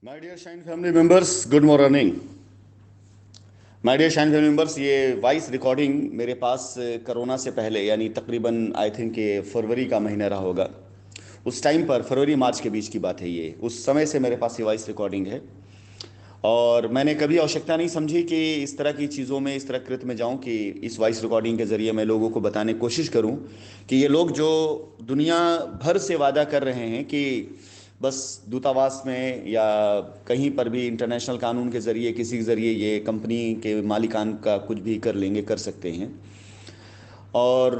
My dear shine family members, good morning. My dear shine family members, ये voice recording मेरे पास corona से पहले यानी तकरीबन आई थिंक ये फरवरी का महीना रहा होगा। उस टाइम पर फरवरी मार्च के बीच की बात है। ये उस समय से मेरे पास ये वॉइस रिकॉर्डिंग है और मैंने कभी आवश्यकता नहीं समझी कि इस तरह की चीज़ों में, इस तरह कृत्य में जाऊं कि इस वॉइस रिकॉर्डिंग के ज़रिए मैं लोगों को बताने की कोशिश करूं कि ये लोग जो दुनिया भर से वादा कर रहे हैं कि बस दूतावास में या कहीं पर भी इंटरनेशनल कानून के ज़रिए, किसी के ज़रिए ये कंपनी के मालिकान का कुछ भी कर लेंगे, कर सकते हैं। और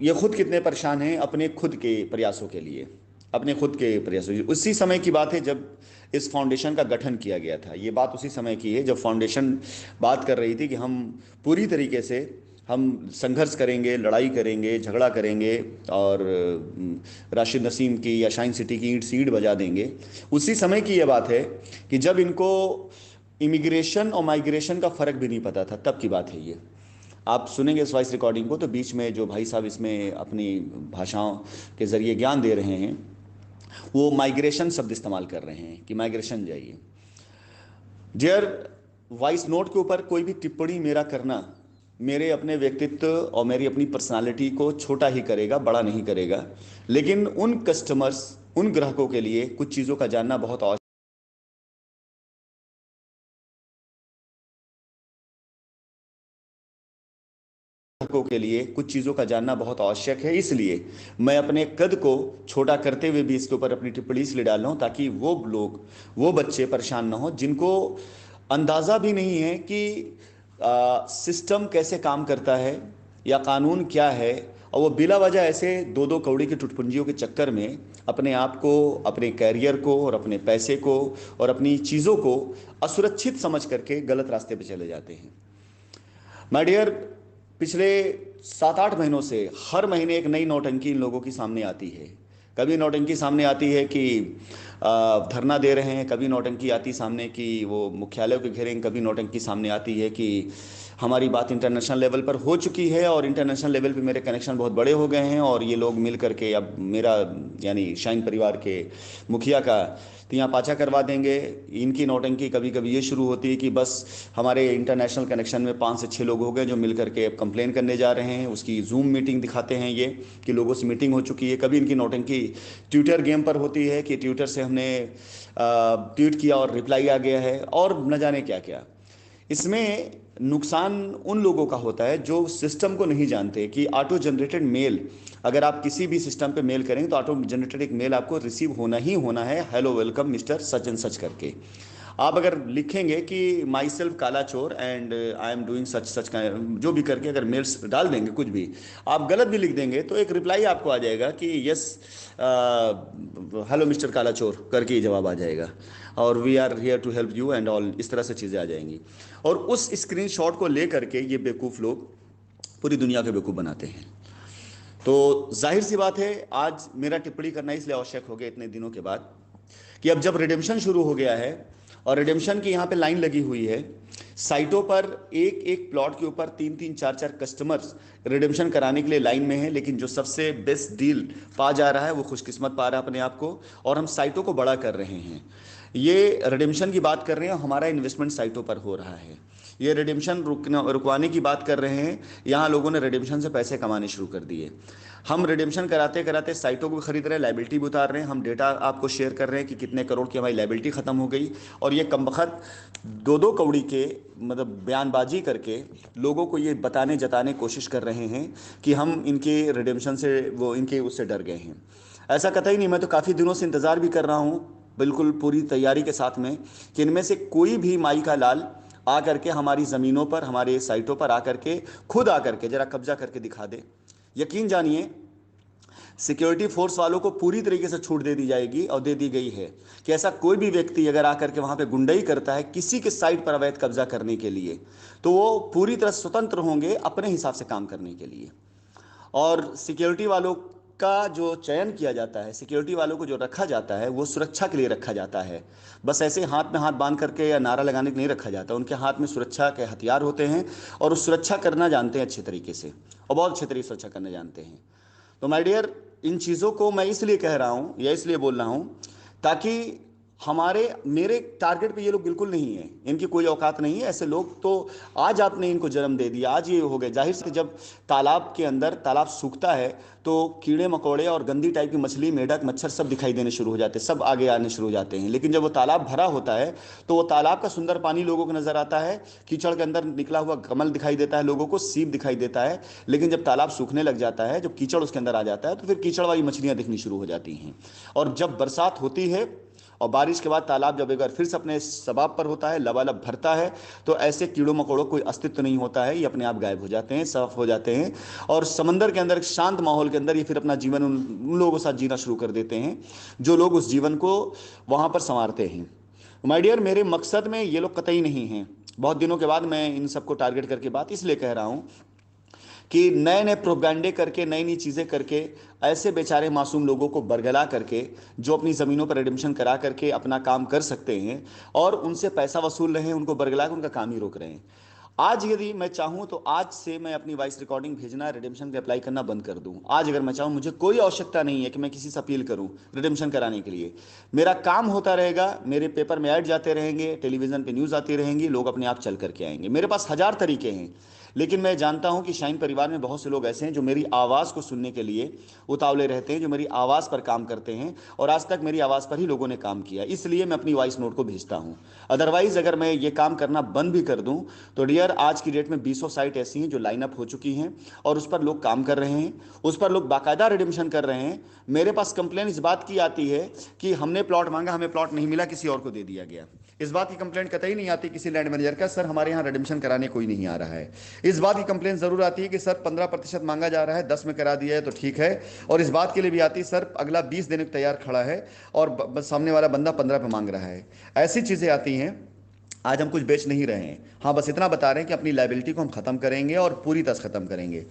ये खुद कितने परेशान हैं अपने खुद के प्रयासों के लिए, अपने खुद के प्रयासों के लिए। उसी समय की बात है जब इस फाउंडेशन का गठन किया गया था। ये बात उसी समय की है जब फाउंडेशन बात कर रही थी कि हम पूरी तरीके से हम संघर्ष करेंगे, लड़ाई करेंगे, झगड़ा करेंगे और राशिद नसीम की या शाइन सिटी की ईंट सीड बजा देंगे। उसी समय की ये बात है कि जब इनको इमिग्रेशन और माइग्रेशन का फ़र्क भी नहीं पता था, तब की बात है ये। आप सुनेंगे इस वॉइस रिकॉर्डिंग को तो बीच में जो भाई साहब इसमें अपनी भाषाओं के ज़रिए ज्ञान दे रहे हैं, वो माइग्रेशन शब्द इस्तेमाल कर रहे हैं कि माइग्रेशन जाइए। डियर, वॉइस नोट के ऊपर कोई भी टिप्पणी मेरा करना मेरे अपने व्यक्तित्व और मेरी अपनी पर्सनालिटी को छोटा ही करेगा, बड़ा नहीं करेगा। लेकिन उन कस्टमर्स, उन ग्राहकों के लिए कुछ चीज़ों का जानना बहुत आवश्यक ग्राहकों के लिए कुछ चीज़ों का जानना बहुत आवश्यक है। इसलिए मैं अपने कद को छोटा करते हुए भी इसके ऊपर अपनी टिप्पणी इसलिए डाल रहा हूँ ताकि वो लोग, वो बच्चे परेशान ना हो जिनको अंदाज़ा भी नहीं है कि सिस्टम कैसे काम करता है या कानून क्या है, और वो बिला वजह ऐसे दो दो कौड़ी की टुटपुंजियों के चक्कर में अपने आप को, अपने कैरियर को और अपने पैसे को और अपनी चीज़ों को असुरक्षित समझ करके गलत रास्ते पे चले जाते हैं। माय डियर, पिछले 7-8 महीनों से हर महीने एक नई नौटंकी इन लोगों की सामने आती है। कभी नौटंकी सामने आती है कि धरना दे रहे हैं, कभी नौटंकी आती सामने कि वो मुख्यालय के घेरेंगे, कभी नौटंकी सामने आती है कि हमारी बात इंटरनेशनल लेवल पर हो चुकी है और इंटरनेशनल लेवल पे मेरे कनेक्शन बहुत बड़े हो गए हैं और ये लोग मिल करके अब मेरा यानी शाइन परिवार के मुखिया का तिया पाचा करवा देंगे। इनकी नौटंकी कभी कभी ये शुरू होती है कि बस हमारे इंटरनेशनल कनेक्शन में 5 से 6 लोग हो गए जो मिल करके अब कंप्लेन करने जा रहे हैं। उसकी जूम मीटिंग दिखाते हैं ये कि लोगों से मीटिंग हो चुकी है। कभी इनकी नौटंकी ट्विटर गेम पर होती है कि ट्विटर से हमने ट्वीट किया और रिप्लाई आ गया है और न जाने क्या क्या। इसमें नुकसान उन लोगों का होता है जो सिस्टम को नहीं जानते कि ऑटो जनरेटेड मेल, अगर आप किसी भी सिस्टम पे मेल करेंगे तो ऑटो जनरेटेड एक मेल आपको रिसीव होना ही होना है, hello welcome mister such and such करके। आप अगर लिखेंगे कि माई सेल्फ काला चोर and I am doing such such का जो भी करके अगर मेल्स डाल देंगे, कुछ भी आप गलत भी लिख देंगे तो एक रिप्लाई आपको आ जाएगा कि यस हेलो मिस्टर काला चोर करके ही जवाब आ जाएगा और we are here to help you and all, इस तरह से चीज़ें आ जाएंगी। और उस स्क्रीनशॉट को लेकर के ये बेवकूफ़ लोग पूरी दुनिया के बेवकूफ़ बनाते हैं। तो जाहिर सी बात है आज मेरा टिप्पणी करना इसलिए आवश्यक हो गया इतने दिनों के बाद कि अब जब रिडेम्पशन शुरू हो गया है और रिडेम्पशन की यहाँ पे लाइन लगी हुई है, साइटों पर एक एक प्लॉट के ऊपर 3-3 4-4 कस्टमर्स रिडेम्पशन कराने के लिए लाइन में हैं, लेकिन जो सबसे बेस्ट डील पा जा रहा है वो खुशकिस्मत पा रहा है अपने आप को, और हम साइटों को बड़ा कर रहे हैं। ये रिडेम्पशन की बात कर रहे हैं, हमारा इन्वेस्टमेंट साइटों पर हो रहा है। ये रिडेम्पशन रुकवाने की बात कर रहे हैं, यहाँ लोगों ने रिडेम्पशन से पैसे कमाने शुरू कर दिए। हम रिडेम्पशन कराते कराते साइटों को खरीद रहे हैं, लाइबिलिटी भी उतार रहे हैं, हम डेटा आपको शेयर कर रहे हैं कि कितने करोड़ की हमारी लाइबिलिटी ख़त्म हो गई, और ये कमबख्त दो दो कौड़ी के मतलब बयानबाजी करके लोगों को ये बताने जताने कोशिश कर रहे हैं कि हम इनके रिडेम्पशन से, वो इनके उससे डर गए हैं। ऐसा कतई नहीं, मैं तो काफ़ी दिनों से इंतज़ार भी कर रहा हूँ बिल्कुल पूरी तैयारी के साथ में कि इनमें से कोई भी माई का लाल आ करके हमारी ज़मीनों पर, हमारे साइटों पर आकर के खुद आकर के ज़रा कब्जा करके दिखा दे। यकीन जानिए सिक्योरिटी फोर्स वालों को पूरी तरीके से छूट दे दी जाएगी और दे दी गई है कि ऐसा कोई भी व्यक्ति अगर आकर के वहाँ पे गुंडई करता है किसी के साइट पर अवैध कब्जा करने के लिए, तो वो पूरी तरह स्वतंत्र होंगे अपने हिसाब से काम करने के लिए। और सिक्योरिटी वालों का जो चयन किया जाता है, सिक्योरिटी वालों को जो रखा जाता है, वो सुरक्षा के लिए रखा जाता है। बस ऐसे हाथ में हाथ बांध करके या नारा लगाने के नहीं रखा जाता, उनके हाथ में सुरक्षा के हथियार होते हैं और वो सुरक्षा करना जानते हैं अच्छे तरीके से, और बहुत अच्छे तरीके से सुरक्षा करना जानते हैं। तो माय डियर, इन चीज़ों को मैं इसलिए कह रहा हूँ या इसलिए बोल रहा हूँ ताकि हमारे मेरे टारगेट पे ये लोग बिल्कुल नहीं है, इनकी कोई औकात नहीं है ऐसे लोग। तो आज आपने इनको जन्म दे दिया, आज ये हो गए। जाहिर से जब तालाब के अंदर तालाब सूखता है तो कीड़े मकोड़े और गंदी टाइप की मछली, मेढक, मच्छर सब दिखाई देने शुरू हो जाते हैं, सब आगे आने शुरू हो जाते हैं। लेकिन जब वो तालाब भरा होता है तो वो तालाब का सुंदर पानी लोगों को नजर आता है, कीचड़ के अंदर निकला हुआ कमल दिखाई देता है लोगों को, सीप दिखाई देता है। लेकिन जब तालाब सूखने लग जाता है, जब कीचड़ उसके अंदर आ जाता है, तो फिर कीचड़ वाली मछलियां दिखनी शुरू हो जाती हैं। और जब बरसात होती है और बारिश के बाद तालाब जब एक बार फिर से अपने सबाब पर होता है, लबालब भरता है, तो ऐसे कीड़ों मकोड़ों कोई अस्तित्व नहीं होता है, ये अपने आप गायब हो जाते हैं, साफ हो जाते हैं। और समंदर के अंदर, शांत माहौल के अंदर ये फिर अपना जीवन उन लोगों के साथ जीना शुरू कर देते हैं जो लोग उस जीवन को वहाँ पर संवारते हैं। माय डियर, मेरे मकसद में ये लोग कतई नहीं हैं। बहुत दिनों के बाद मैं इन सबको टारगेट करके बात इसलिए कह रहा हूँ कि नए नए प्रोपेगेंडे करके, नई नई चीज़ें करके, ऐसे बेचारे मासूम लोगों को बरगला करके, जो अपनी ज़मीनों पर रिडेम्पशन करा करके अपना काम कर सकते हैं और उनसे पैसा वसूल रहे हैं, उनको बरगला कर उनका काम ही रोक रहे हैं। आज यदि मैं चाहूँ तो आज से मैं अपनी वॉइस रिकॉर्डिंग भेजना, रिडेम्पशन पे अप्लाई करना बंद कर दूं। आज अगर मैं चाहूँ, मुझे कोई आवश्यकता नहीं है कि मैं किसी से अपील करूं रिडेम्पशन कराने के लिए। मेरा काम होता रहेगा, मेरे पेपर में ऐड जाते रहेंगे, टेलीविज़न पे न्यूज़ आती रहेंगी, लोग अपने आप चल करके आएंगे। मेरे पास हजार तरीके हैं। लेकिन मैं जानता हूं कि शाइन परिवार में बहुत से लोग ऐसे हैं जो मेरी आवाज़ को सुनने के लिए उतावले रहते हैं, जो मेरी आवाज़ पर काम करते हैं, और आज तक मेरी आवाज़ पर ही लोगों ने काम किया। इसलिए मैं अपनी वॉइस नोट को भेजता हूं। अदरवाइज़ अगर मैं ये काम करना बंद भी कर दूं तो डियर, आज की डेट में 20 साइट ऐसी हैं जो लाइनअप हो चुकी हैं और उस पर लोग काम कर रहे हैं, उस पर लोग बाकायदा रिडेम्पशन कर रहे हैं। मेरे पास कंप्लेन इस बात की आती है कि हमने प्लॉट मांगा, हमें प्लॉट नहीं मिला, किसी और को दे दिया गया। इस बात की कंप्लेंट कतई नहीं आती किसी लैंड मैनेजर का, सर हमारे यहाँ रिडेम्पशन कराने कोई नहीं आ रहा है। इस बात की कंप्लेंट जरूर आती है कि सर 15% मांगा जा रहा है, 10 में करा दिया है तो ठीक है। और इस बात के लिए भी आती है सर अगला 20 देने को तैयार खड़ा है और सामने वाला बंदा 15 पे मांग रहा है। ऐसी चीजें आती हैं। आज हम कुछ बेच नहीं रहे हैं, हाँ बस इतना बता रहे हैं कि अपनी लायबिलिटी को हम खत्म करेंगे और पूरी तरह खत्म करेंगे।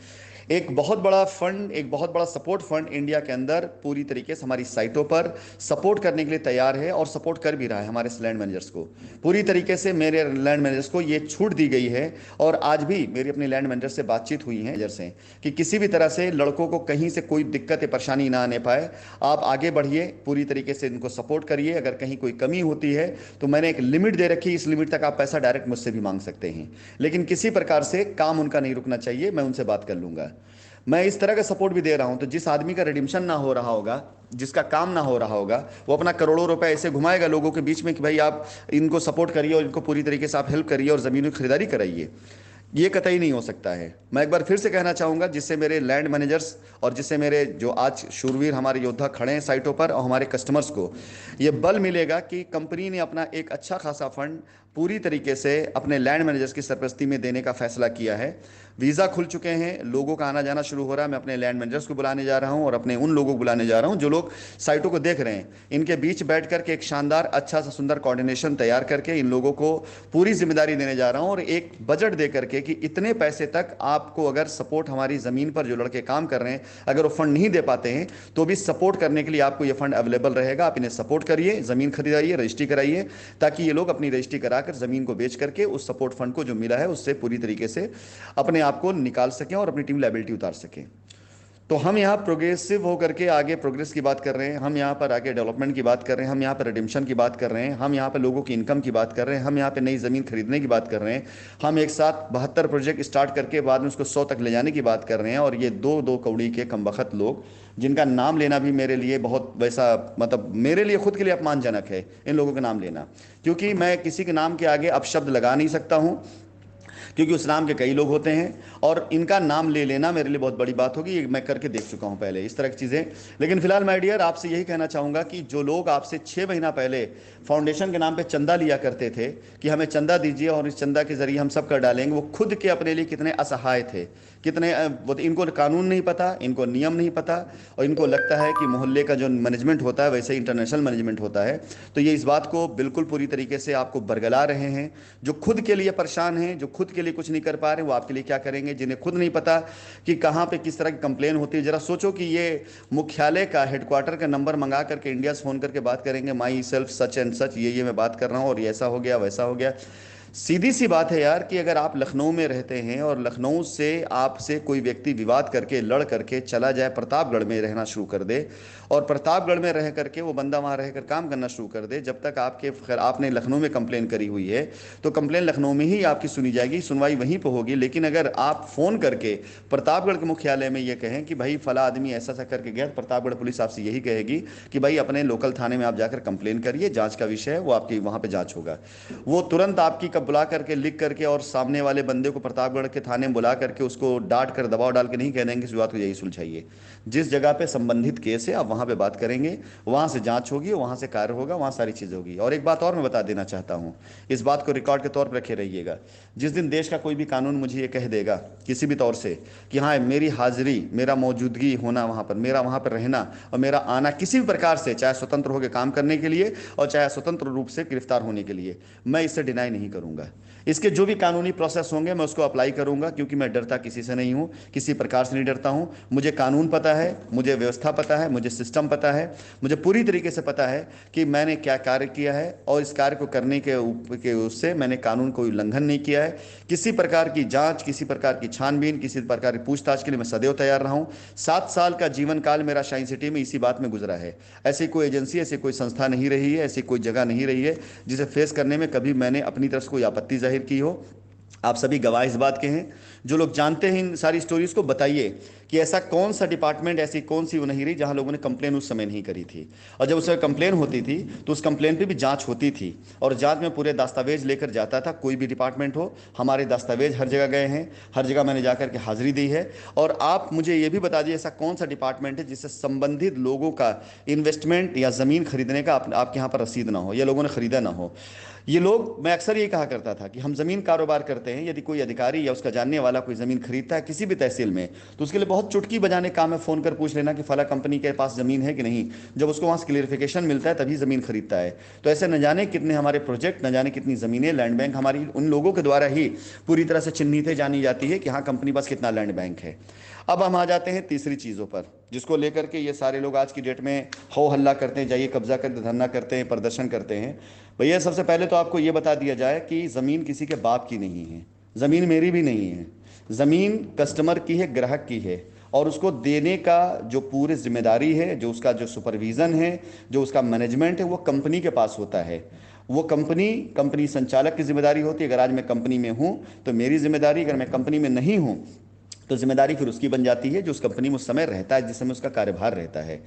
एक बहुत बड़ा फंड, एक बहुत बड़ा सपोर्ट फंड इंडिया के अंदर पूरी तरीके से हमारी साइटों पर सपोर्ट करने के लिए तैयार है और सपोर्ट कर भी रहा है हमारे लैंड मैनेजर्स को। पूरी तरीके से मेरे लैंड मैनेजर्स को ये छूट दी गई है और आज भी मेरी अपने लैंड मैनेजर से बातचीत हुई है से कि किसी भी तरह से लड़कों को कहीं से कोई दिक्कत या परेशानी ना आने पाए। आप आगे बढ़िए, पूरी तरीके से इनको सपोर्ट करिए। अगर कहीं कोई कमी होती है तो मैंने एक लिमिट दे रखी, इस लिमिट तक आप पैसा डायरेक्ट मुझसे भी मांग सकते हैं, लेकिन किसी प्रकार से काम उनका नहीं रुकना चाहिए। मैं उनसे बात कर लूंगा। मैं इस तरह का सपोर्ट भी दे रहा हूं, तो जिस आदमी का रिडिम्पशन ना हो रहा होगा, जिसका काम ना हो रहा होगा, वो अपना करोड़ों रुपए ऐसे घुमाएगा लोगों के बीच में कि भाई आप इनको सपोर्ट करिए और इनको पूरी तरीके से आप हेल्प करिए और ज़मीनों की खरीदारी कराइए। ये कतई नहीं हो सकता है। मैं एक बार फिर से कहना चाहूँगा, जिससे मेरे लैंड मैनेजर्स और जिससे मेरे जो आज शूरवीर हमारे योद्धा खड़े हैं साइटों पर और हमारे कस्टमर्स को ये बल मिलेगा कि कंपनी ने अपना एक अच्छा खासा फंड पूरी तरीके से अपने लैंड मैनेजर्स की सरपरस्ती में देने का फैसला किया है। वीज़ा खुल चुके हैं, लोगों का आना जाना शुरू हो रहा है। मैं अपने लैंड मैनेजर्स को बुलाने जा रहा हूं और अपने उन लोगों को बुलाने जा रहा हूं जो लोग साइटों को देख रहे हैं। इनके बीच बैठ करके एक शानदार अच्छा सा सुंदर कोऑर्डिनेशन तैयार करके इन लोगों को पूरी जिम्मेदारी देने जा रहा हूं और एक बजट दे करके कि इतने पैसे तक आपको अगर सपोर्ट, हमारी ज़मीन पर जो लड़के काम कर रहे हैं अगर वो फंड नहीं दे पाते हैं तो भी सपोर्ट करने के लिए आपको ये फंड अवेलेबल रहेगा। आप इन्हें सपोर्ट करिए, ज़मीन खरीदाइए, रजिस्ट्री कराइए, ताकि ये लोग अपनी रजिस्ट्री कराकर ज़मीन को बेच करके उस सपोर्ट फंड को जो मिला है उससे पूरी तरीके से अपने आप को निकाल सकें और अपनी टीम लायबिलिटी उतार सकें। तो हम यहाँ प्रोग्रेसिव होकर के आगे प्रोग्रेस की बात कर रहे हैं, हम यहाँ पर आगे डेवलपमेंट की बात कर रहे हैं, हम यहाँ पर रिडेम्पशन की बात कर रहे हैं, हम यहाँ पर लोगों की इनकम की बात कर रहे हैं, हम यहाँ पे नई ज़मीन खरीदने की बात कर रहे हैं। हम एक साथ 72 प्रोजेक्ट स्टार्ट करके बाद में उसको 100 तक ले जाने की बात कर रहे हैं। और ये दो दो कौड़ी के कमबख्त लोग, जिनका नाम लेना भी मेरे लिए बहुत वैसा, मतलब मेरे लिए खुद के लिए अपमानजनक है इन लोगों का नाम लेना, क्योंकि मैं किसी के नाम के आगे अपशब्द लगा नहीं सकता हूँ, क्योंकि उस नाम के कई लोग होते हैं और इनका नाम ले लेना मेरे लिए बहुत बड़ी बात होगी। ये मैं करके देख चुका हूं पहले इस तरह की चीज़ें। लेकिन फिलहाल माय डियर, आपसे यही कहना चाहूँगा कि जो लोग आपसे 6 महीना पहले फाउंडेशन के नाम पे चंदा लिया करते थे कि हमें चंदा दीजिए और इस चंदा के जरिए हम सब कर डालेंगे, वो खुद के अपने लिए कितने असहाय थे, कितने इनको कानून नहीं पता, इनको नियम नहीं पता और इनको लगता है कि मोहल्ले का जो मैनेजमेंट होता है वैसे ही इंटरनेशनल मैनेजमेंट होता है। तो ये इस बात को बिल्कुल पूरी तरीके से आपको बरगला रहे हैं। जो खुद के लिए परेशान हैं, जो खुद के लिए कुछ नहीं कर पा रहे, वो आपके लिए क्या करेंगे। जिन्हें खुद नहीं पता कि कहाँ पे किस तरह की कंप्लेन होती है, जरा सोचो कि ये मुख्यालय का, हेडक्वार्टर का नंबर मंगा करके इंडिया से फ़ोन करके बात करेंगे, माई सेल्फ सच एंड सच, ये मैं बात कर रहा हूँ और ये ऐसा हो गया वैसा हो गया। सीधी सी बात है यार कि अगर आप लखनऊ में रहते हैं और लखनऊ से आपसे कोई व्यक्ति विवाद करके लड़ करके चला जाए, प्रतापगढ़ में रहना शुरू कर दे और प्रतापगढ़ में रह करके वो बंदा वहाँ रहकर काम करना शुरू कर दे, जब तक आपने लखनऊ में कंप्लेन करी हुई है तो कंप्लेन लखनऊ में ही आपकी सुनी जाएगी, सुनवाई वहीं पर होगी। लेकिन अगर आप फ़ोन करके प्रतापगढ़ के मुख्यालय में ये कहें कि भाई फला आदमी ऐसा ऐसा करके गया, तो प्रतापगढ़ पुलिस आपसे यही कहेगी कि भाई अपने लोकल थाने में आप जाकर कंप्लेन करिए, जांच का विषय है वो, आपकी वहाँ पे जांच होगा। वो तुरंत आपकी कब बुला करके लिख करके और सामने वाले बंदे को प्रतापगढ़ के थाने में बुला करके उसको डांट कर दबाव डाल के नहीं कह देंगे इस बात को यही सुलझाइए। जिस जगह पे संबंधित केस है आप वहाँ पे बात करेंगे, वहाँ से जांच होगी, वहाँ से कार्य होगा, वहाँ सारी चीज़ होगी। और एक बात और मैं बता देना चाहता हूँ, इस बात को रिकॉर्ड के तौर पर रखे रहिएगा। जिस दिन देश का कोई भी कानून मुझे ये कह देगा किसी भी तौर से कि हाँ मेरी हाजिरी, मेरा मौजूदगी होना वहाँ पर, मेरा वहाँ पर रहना और मेरा आना किसी भी प्रकार से, चाहे स्वतंत्र होकर काम करने के लिए और चाहे स्वतंत्र रूप से गिरफ्तार होने के लिए, मैं इसे डिनाई नहीं करूंगा। इसके जो भी कानूनी प्रोसेस होंगे मैं उसको अप्लाई करूंगा, क्योंकि मैं डरता किसी से नहीं हूं, किसी प्रकार से नहीं डरता हूं। मुझे कानून पता है, मुझे व्यवस्था पता है, मुझे सिस्टम पता है, मुझे पूरी तरीके से पता है कि मैंने क्या कार्य किया है और इस कार्य को करने के उससे मैंने कानून कोई उल्लंघन नहीं किया है। किसी प्रकार की जांच, किसी प्रकार की छानबीन, किसी प्रकार की पूछताछ के लिए मैं सदैव तैयार रहा हूं। 7 साल का जीवन काल मेरा शाइन सिटी में इसी बात में गुजरा है। ऐसी कोई एजेंसी, ऐसी कोई संस्था नहीं रही है, ऐसी कोई जगह नहीं रही है जिसे फेस करने में कभी मैंने अपनी तरफ से कोई आपत्ति जाहिर की हो। आप सभी गवाह इस बात के हैं। जो लोग जानते हैं इन सारी स्टोरीज को, बताइए कि ऐसा कौन सा डिपार्टमेंट, ऐसी कौन सी वो नहीं रही जहां लोगों ने कंप्लेन उस समय नहीं करी थी। और जब उस समय कंप्लेन होती थी तो उस कंप्लेन पे भी जांच होती थी और जांच में पूरे दस्तावेज लेकर जाता था। कोई भी डिपार्टमेंट हो, हमारे दस्तावेज हर जगह गए हैं, हर जगह मैंने जाकर के हाजिरी दी है। और आप मुझे ये भी बता दीजिए ऐसा कौन सा डिपार्टमेंट है जिससे संबंधित लोगों का इन्वेस्टमेंट या ज़मीन खरीदने का आपके यहाँ पर रसीद ना हो या लोगों ने खरीदा ना हो। ये लोग, मैं अक्सर ये कहा करता था कि हम ज़मीन कारोबार करते हैं, यदि कोई अधिकारी या उसका जानने वाला कोई ज़मीन खरीदता है किसी भी तहसील में, तो उसके लिए बहुत चुटकी बजाने काम है फ़ोन कर पूछ लेना कि फला कंपनी के पास ज़मीन है कि नहीं। जब उसको वहाँ से क्लियरिफिकेशन मिलता है तभी ज़मीन खरीदता है। तो ऐसे न जाने कितने हमारे प्रोजेक्ट, न जाने कितनी ज़मीनें लैंड बैंक हमारी उन लोगों के द्वारा ही पूरी तरह से चिन्हित है, जानी जाती है कि हाँ कंपनी पास कितना लैंड बैंक है। अब हम आ जाते हैं तीसरी चीज़ों पर, जिसको लेकर के ये सारे लोग आज की डेट में हो हल्ला करते हैं, जाइए कब्जा करके धरना करते हैं, प्रदर्शन करते हैं। भैया सबसे पहले तो आपको ये बता दिया जाए कि ज़मीन किसी के बाप की नहीं है, ज़मीन मेरी भी नहीं है। ज़मीन कस्टमर की है, ग्राहक की है, और उसको देने का जो पूरी जिम्मेदारी है, जो उसका जो सुपरविज़न है, जो उसका मैनेजमेंट है, वो कंपनी के पास होता है। वो कंपनी संचालक की जिम्मेदारी होती है। अगर आज मैं कंपनी में हूँ तो मेरी जिम्मेदारी, अगर मैं कंपनी में नहीं हूँ तो जिम्मेदारी फिर उसकी बन जाती है जो उस कंपनी में उस समय रहता है, जिस समय उसका कार्यभार रहता है।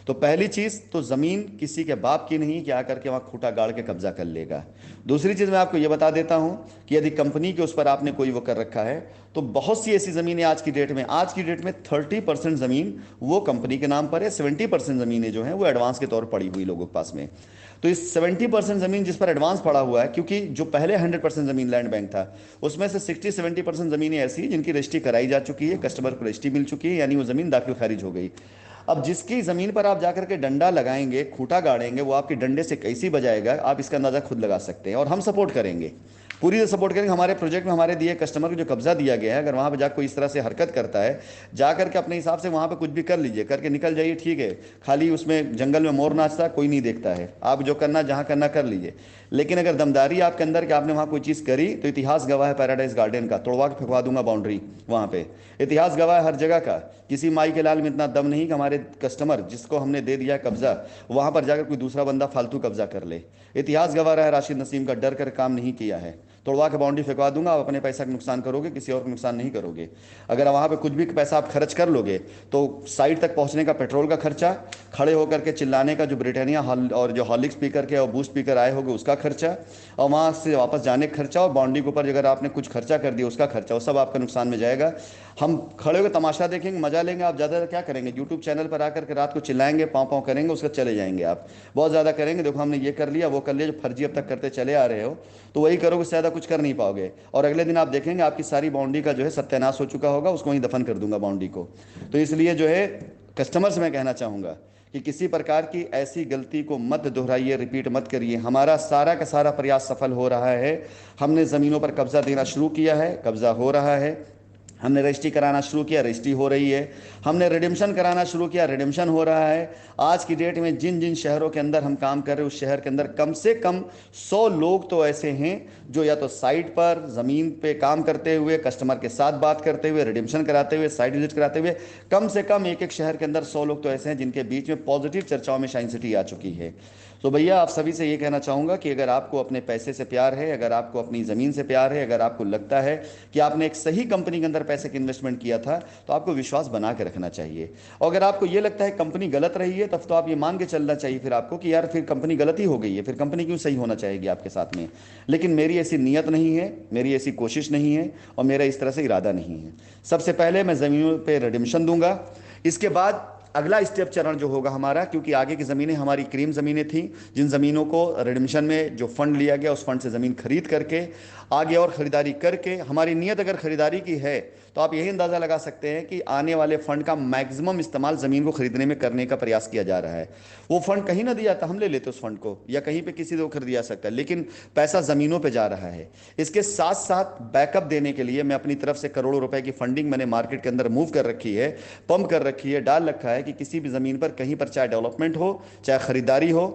तो पहली चीज़ तो ज़मीन किसी के बाप की नहीं कि आकर के वहाँ खूंटा गाड़ के कब्जा कर लेगा। दूसरी चीज़ मैं आपको ये बता देता हूँ कि यदि कंपनी के उस पर आपने कोई वो कर रखा है तो बहुत सी ऐसी ज़मीनें आज की डेट में 30% ज़मीन वो कंपनी के नाम पर है, 70% ज़मीनें जो हैं वो एडवांस के तौर पर पड़ी हुई लोगों के पास में। तो इस 70% ज़मीन जिस पर एडवांस पड़ा हुआ है, क्योंकि जो पहले 100% ज़मीन लैंड बैंक था उसमें से 60-70% ज़मीनें ऐसी हैं जिनकी रजिस्ट्री कराई जा चुकी है, कस्टमर को रजिस्ट्री मिल चुकी है, यानी वो ज़मीन दाखिल खारिज हो गई। अब जिसकी ज़मीन पर आप जाकर के डंडा लगाएंगे, खूंटा गाड़ेंगे, वो आपके डंडे से कैसी बजाएगा आप इसका अंदाज़ा खुद लगा सकते हैं। और हम सपोर्ट करेंगे, पूरी तरह सपोर्ट करेंगे। हमारे प्रोजेक्ट में हमारे दिए कस्टमर को जो कब्जा दिया गया है, अगर वहाँ पर जाकर कोई इस तरह से हरकत करता है, जाकर के अपने हिसाब से वहाँ पर कुछ भी कर लीजिए, करके निकल जाइए, ठीक है। खाली उसमें जंगल में मोर नाचता कोई नहीं देखता है, आप जो करना जहाँ करना कर लीजिए। लेकिन अगर दमदारी आपके अंदर कि आपने वहाँ कोई चीज़ करी तो इतिहास गवाह है पैराडाइज गार्डन का, तोड़वा के फेंकवा दूंगा बाउंड्री वहाँ पे। इतिहास गवाह है हर जगह का। किसी माई के लाल में इतना दम नहीं कि हमारे कस्टमर जिसको हमने दे दिया कब्जा वहाँ पर जाकर कोई दूसरा बंदा फालतू कब्जा कर ले। इतिहास गवाह रहा है राशिद नसीम का, डर कर काम नहीं किया है। तोड़वा के बाउंड्री फेंकवा दूंगा, आप अपने पैसा का नुकसान करोगे, किसी और का नुकसान नहीं करोगे। अगर वहाँ पे कुछ भी पैसा आप खर्च कर लोगे तो साइड तक पहुँचने का पेट्रोल का खर्चा, खड़े होकर के चिल्लाने का जो ब्रिटानिया और जो हॉर्लिक्स पी करके और बूस्ट पीकर आए होगे उसका खर्चा, और वहाँ से वापस जाने का खर्चा, और बाउंड्री के ऊपर अगर आपने कुछ खर्चा कर दिया उसका खर्चा, वो सब आपका नुकसान में जाएगा। हम खड़े होकर तमाशा देखेंगे, मजा लेंगे। आप ज़्यादा क्या करेंगे, यूट्यूब चैनल पर आकर के रात को चिल्लाएंगे, पाँव पाँव करेंगे, उसका चले जाएंगे। आप बहुत ज़्यादा करेंगे, देखो हमने ये कर लिया वो कर लिया, जो फर्जी अब तक करते चले आ रहे हो, तो वही करोगे, उससे ज़्यादा कुछ कर नहीं पाओगे। और अगले दिन आप देखेंगे आपकी सारी बाउंड्री का जो है सत्यानाश हो चुका होगा, उसको वहीं दफन कर दूंगा बाउंड्री को। तो इसलिए जो है कस्टमर से मैं कहना चाहूँगा कि किसी प्रकार की ऐसी गलती को मत दोहराइए, रिपीट मत करिए। हमारा सारा का सारा प्रयास सफल हो रहा है। हमने ज़मीनों पर कब्जा देना शुरू किया है, कब्जा हो रहा है। हमने रजिस्ट्री कराना शुरू किया, रजिस्ट्री हो रही है। हमने रिडेम्पशन कराना शुरू किया, रिडेम्पशन हो रहा है। आज की डेट में जिन जिन शहरों के अंदर हम काम कर रहे हैं, उस शहर के अंदर कम से कम 100 लोग तो ऐसे हैं जो या तो साइट पर ज़मीन पे काम करते हुए, कस्टमर के साथ बात करते हुए, रिडेम्पशन कराते हुए, साइट विजिट कराते हुए, कम से कम एक एक शहर के अंदर 100 लोग तो ऐसे हैं जिनके बीच में पॉजिटिव चर्चाओं में शाइन सिटी आ चुकी है। तो भैया आप सभी से ये कहना चाहूँगा कि अगर आपको अपने पैसे से प्यार है, अगर आपको अपनी ज़मीन से प्यार है, अगर आपको लगता है कि आपने एक सही कंपनी के अंदर पैसे की इन्वेस्टमेंट किया था, तो आपको विश्वास बना के रखना चाहिए। और अगर आपको ये लगता है कंपनी गलत रही है, तब तो आप ये मान के चलना चाहिए फिर आपको कि यार फिर कंपनी गलत ही हो गई है, फिर कंपनी क्यों सही होना चाहेगी आपके साथ में। लेकिन मेरी ऐसी नीयत नहीं है, मेरी ऐसी कोशिश नहीं है, और मेरा इस तरह से इरादा नहीं है। सबसे पहले मैं ज़मीनों पर रिडेम्पशन दूंगा। इसके बाद अगला स्टेप चरण जो होगा हमारा, क्योंकि आगे की ज़मीनें हमारी क्रीम ज़मीनें थी, जिन ज़मीनों को रिडेम्पशन में जो फंड लिया गया उस फंड से ज़मीन खरीद करके आगे और ख़रीदारी करके, हमारी नीयत अगर ख़रीदारी की है तो आप यही अंदाज़ा लगा सकते हैं कि आने वाले फ़ंड का मैक्सिमम इस्तेमाल ज़मीन को ख़रीदने में करने का प्रयास किया जा रहा है। वो फ़ंड कहीं ना दिया था, हम ले लेते उस फंड को, या कहीं पर किसी को खरीद जा सकता है, लेकिन पैसा ज़मीनों पर जा रहा है। इसके साथ साथ बैकअप देने के लिए मैं अपनी तरफ से करोड़ों रुपए की फंडिंग मैंने मार्केट के अंदर मूव कर रखी है, पंप कर रखी है, डाल रखा है कि किसी भी ज़मीन पर कहीं पर चाहे डेवलपमेंट हो, चाहे ख़रीदारी हो,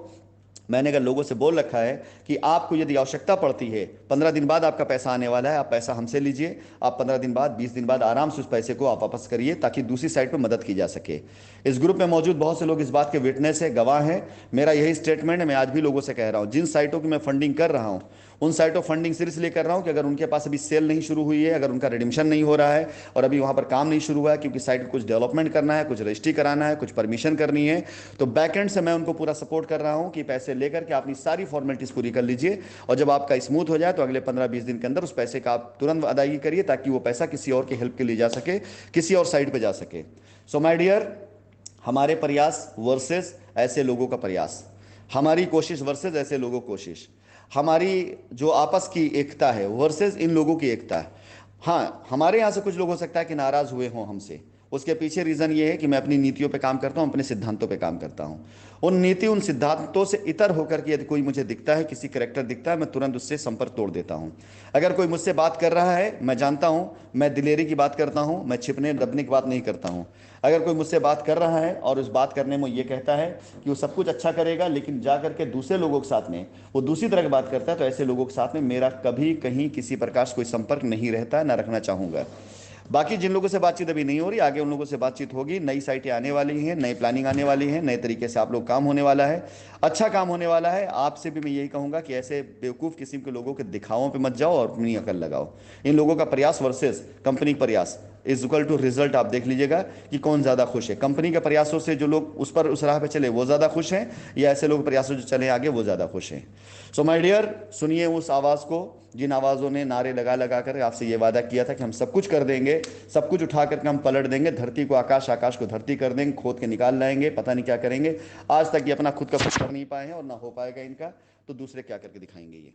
मैंने अगर लोगों से बोल रखा है कि आपको यदि आवश्यकता पड़ती है, 15 दिन बाद आपका पैसा आने वाला है, आप पैसा हमसे लीजिए, आप 15 दिन बाद, 20 दिन बाद आराम से उस पैसे को आप वापस करिए, ताकि दूसरी साइड पर मदद की जा सके। इस ग्रुप में मौजूद बहुत से लोग इस बात के विटनेस है, गवाह हैं। मेरा यही स्टेटमेंट है, मैं आज भी लोगों से कह रहा हूँ, जिन साइटों की मैं फंडिंग कर रहा हूँ, उन साइटों फंडिंग सिर्फ इसलिए कर रहा हूँ कि अगर उनके पास अभी सेल नहीं शुरू हुई है, अगर उनका रिडेम्पशन नहीं हो रहा है और अभी वहाँ पर काम नहीं शुरू हुआ है, क्योंकि साइट को कुछ डेवलपमेंट करना है, कुछ रजिस्ट्री कराना है, कुछ परमिशन करनी है, तो बैकएंड से मैं उनको पूरा सपोर्ट कर रहा हूँ कि पैसे लेकर के अपनी सारी फॉर्मेलिटीज़ पूरी कर लीजिए, और जब आपका स्मूथ हो जाए तो अगले 15-20 दिन के अंदर उस पैसे का आप तुरंत अदायगी करिए, ताकि वो पैसा किसी और की हेल्प के लिए जा सके, किसी और साइट पर जा सके। सो माय डियर, हमारे प्रयास वर्सेस ऐसे लोगों का प्रयास, हमारी कोशिश वर्सेस ऐसे लोगों की कोशिश, हमारी जो आपस की एकता है वर्सेस इन लोगों की एकता है। हाँ, हमारे यहाँ से कुछ लोग हो सकता है कि नाराज़ हुए हों हमसे, उसके पीछे रीज़न ये है कि मैं अपनी नीतियों पे काम करता हूँ, अपने सिद्धांतों पे काम करता हूँ। उन नीति, उन सिद्धांतों से इतर होकर के यदि कोई मुझे दिखता है, किसी करेक्टर दिखता है, मैं तुरंत उससे संपर्क तोड़ देता हूँ। अगर कोई मुझसे बात कर रहा है, मैं जानता हूँ मैं दिलेरी की बात करता हूँ, मैं छिपने दबने की बात नहीं करता हूँ। अगर कोई मुझसे बात कर रहा है और उस बात करने में ये कहता है कि वो सब कुछ अच्छा करेगा, लेकिन जा करके दूसरे लोगों के साथ में वो दूसरी तरह की बात करता है, तो ऐसे लोगों के साथ में मेरा कभी कहीं किसी प्रकार से कोई संपर्क नहीं रहता, ना रखना चाहूँगा। बाकी जिन लोगों से बातचीत अभी नहीं हो रही, आगे उन लोगों से बातचीत होगी। नई साइटें आने वाली हैं, नई प्लानिंग आने वाली है, नए तरीके से आप लोग काम होने वाला है, अच्छा काम होने वाला है। आपसे भी मैं यही कहूँगा कि ऐसे बेवकूफ़ किस्म के लोगों के दिखावों पे मत जाओ और अपनी अकल लगाओ। इन लोगों का प्रयास वर्सेस कंपनी प्रयास इज इक्वल टू रिजल्ट। आप देख लीजिएगा कि कौन ज़्यादा खुश है, कंपनी के प्रयासों से जो लोग उस राह पे चले वो ज़्यादा खुश हैं, या ऐसे लोग प्रयासों जो चले आगे वो ज़्यादा खुश हैं। सो माय डियर, सुनिए उस आवाज़ को जिन आवाज़ों ने नारे लगा लगा कर आपसे ये वादा किया था कि हम सब कुछ कर देंगे, सब कुछ उठा करके हम पलट देंगे, धरती को आकाश, आकाश को धरती कर देंगे, खोद के निकाल लाएंगे, पता नहीं क्या करेंगे। आज तक ये अपना खुद का कुछ कर नहीं पाए हैं और ना हो पाएगा इनका, तो दूसरे क्या करके दिखाएंगे ये।